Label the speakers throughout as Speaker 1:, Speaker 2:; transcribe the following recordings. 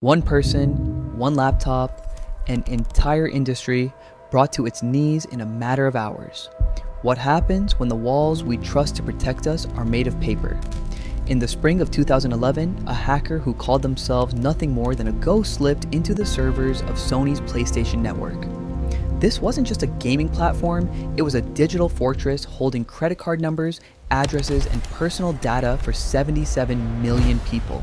Speaker 1: One person, one laptop, an entire industry brought to its knees in a matter of hours. What happens when the walls we trust to protect us are made of paper? In the spring of 2011, a hacker who called themselves nothing more than a ghost slipped into the servers of Sony's PlayStation Network. This wasn't just a gaming platform, it was a digital fortress holding credit card numbers, addresses, and personal data for 77 million people.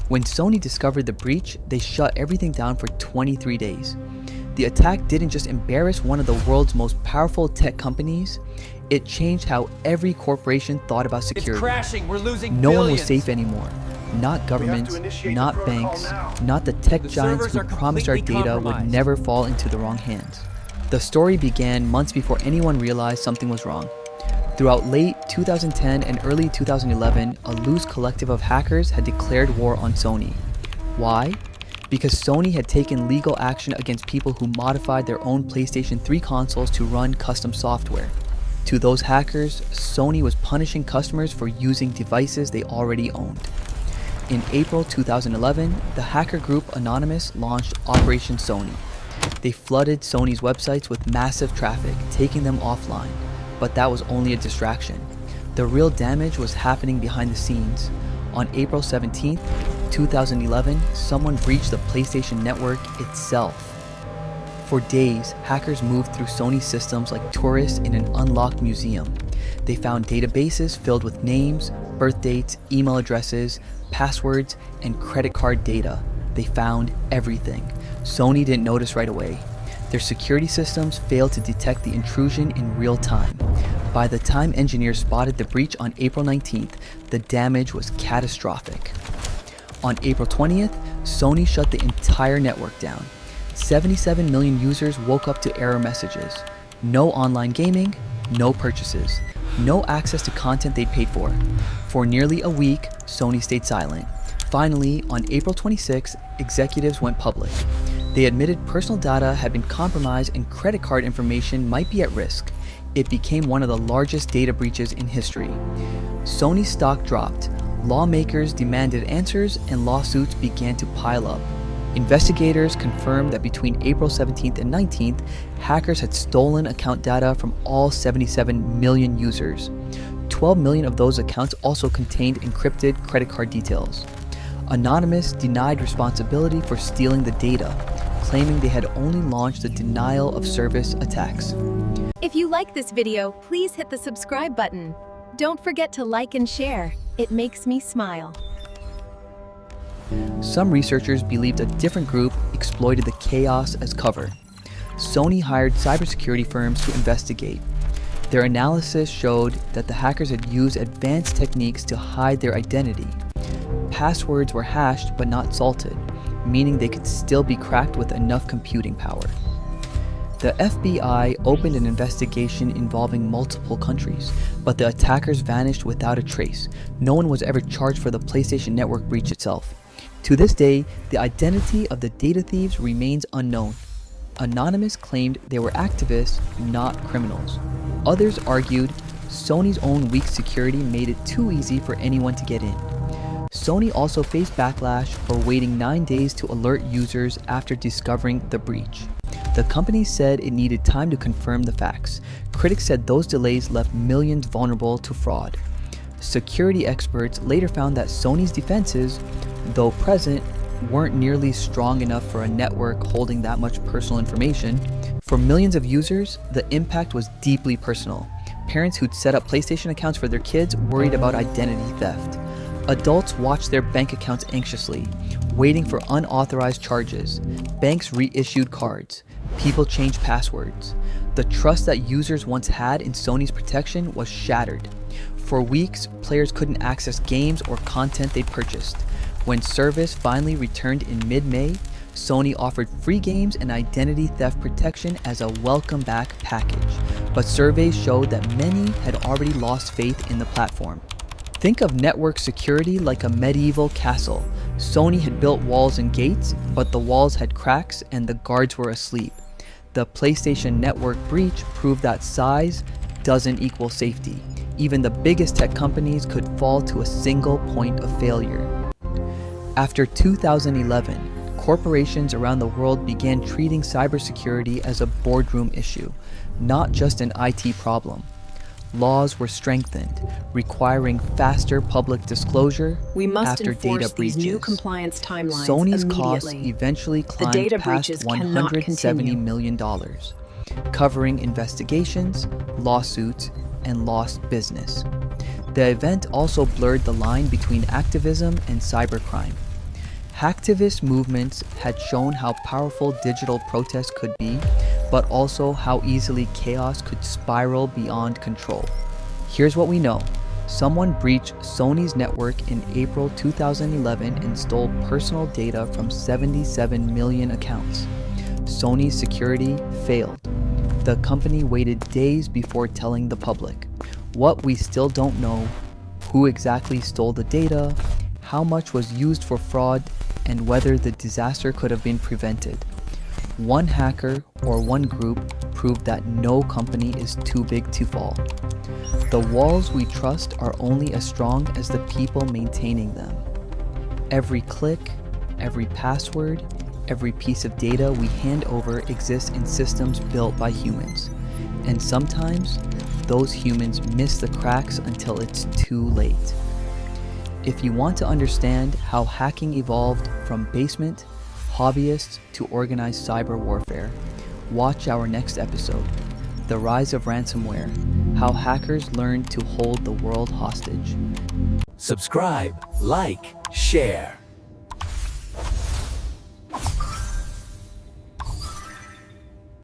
Speaker 1: When Sony discovered the breach, they shut everything down for 23 days. The attack didn't just embarrass one of the world's most powerful tech companies, it changed how every corporation thought about security.
Speaker 2: It's crashing. We're losing
Speaker 1: No
Speaker 2: billions.
Speaker 1: one was safe anymore. Not governments, not banks, not the tech giants who promised our data would never fall into the wrong hands. The story began months before anyone realized something was wrong. Throughout late 2010 and early 2011, a loose collective of hackers had declared war on Sony. Why? Because Sony had taken legal action against people who modified their own PlayStation 3 consoles to run custom software. To those hackers, Sony was punishing customers for using devices they already owned. In April 2011, the hacker group Anonymous launched Operation Sony. They flooded Sony's websites with massive traffic, taking them offline. But that was only a distraction. The real damage was happening behind the scenes. On April 17, 2011, someone breached the PlayStation Network itself. For days, hackers moved through Sony systems like tourists in an unlocked museum. They found databases filled with names, birth dates, email addresses, passwords, and credit card data. They found everything. Sony didn't notice right away. Their security systems failed to detect the intrusion in real time. By the time engineers spotted the breach on April 19th, the damage was catastrophic. On April 20th, Sony shut the entire network down. 77 million users woke up to error messages. No online gaming, no purchases, no access to content they paid for. For nearly a week, Sony stayed silent. Finally, on April 26, executives went public. They admitted personal data had been compromised and credit card information might be at risk. It became one of the largest data breaches in history. Sony's stock dropped. Lawmakers demanded answers and lawsuits began to pile up. Investigators confirmed that between April 17th and 19th, hackers had stolen account data from all 77 million users. 12 million of those accounts also contained encrypted credit card details. Anonymous denied responsibility for stealing the data, claiming they had only launched the denial of service attacks.
Speaker 3: If you like this video, please hit the subscribe button. Don't forget to like and share. It makes me smile.
Speaker 1: Some researchers believed a different group exploited the chaos as cover. Sony hired cybersecurity firms to investigate. Their analysis showed that the hackers had used advanced techniques to hide their identity. Passwords were hashed but not salted, meaning they could still be cracked with enough computing power. The FBI opened an investigation involving multiple countries, but the attackers vanished without a trace. No one was ever charged for the PlayStation Network breach itself. To this day, the identity of the data thieves remains unknown. Anonymous claimed they were activists, not criminals. Others argued Sony's own weak security made it too easy for anyone to get in. Sony also faced backlash for waiting 9 days to alert users after discovering the breach. The company said it needed time to confirm the facts. Critics said those delays left millions vulnerable to fraud. Security experts later found that Sony's defenses, though present, weren't nearly strong enough for a network holding that much personal information. For millions of users, the impact was deeply personal. Parents who'd set up PlayStation accounts for their kids worried about identity theft. Adults watched their bank accounts anxiously, waiting for unauthorized charges. Banks reissued cards. People changed passwords. The trust that users once had in Sony's protection was shattered. For weeks, players couldn't access games or content they'd purchased. When service finally returned in mid-May, Sony offered free games and identity theft protection as a welcome back package. But surveys showed that many had already lost faith in the platform. Think of network security like a medieval castle. Sony had built walls and gates, but the walls had cracks and the guards were asleep. The PlayStation Network breach proved that size doesn't equal safety. Even the biggest tech companies could fall to a single point of failure. After 2011, corporations around the world began treating cybersecurity as a boardroom issue, not just an IT problem. Laws were strengthened, requiring faster public disclosure
Speaker 2: We must
Speaker 1: after
Speaker 2: enforce
Speaker 1: data
Speaker 2: these
Speaker 1: breaches.
Speaker 2: new compliance timelines
Speaker 1: Sony's
Speaker 2: immediately.
Speaker 1: costs eventually climbed
Speaker 2: data
Speaker 1: past
Speaker 2: breaches cannot
Speaker 1: $170
Speaker 2: continue.
Speaker 1: million, covering investigations, lawsuits, and lost business. The event also blurred the line between activism and cybercrime. Hacktivist movements had shown how powerful digital protest could be, but also how easily chaos could spiral beyond control. Here's what we know. Someone breached Sony's network in April 2011 and stole personal data from 77 million accounts. Sony's security failed. The company waited days before telling the public. What we still don't know: who exactly stole the data, how much was used for fraud, and whether the disaster could have been prevented. One hacker or one group proved that no company is too big to fall. The walls we trust are only as strong as the people maintaining them. Every click, every password, every piece of data we hand over exists in systems built by humans. And sometimes, those humans miss the cracks until it's too late. If you want to understand how hacking evolved from basement, hobbyists to organized cyber warfare, watch our next episode, The Rise of Ransomware, How Hackers Learned to Hold the World Hostage.
Speaker 4: Subscribe, like, share.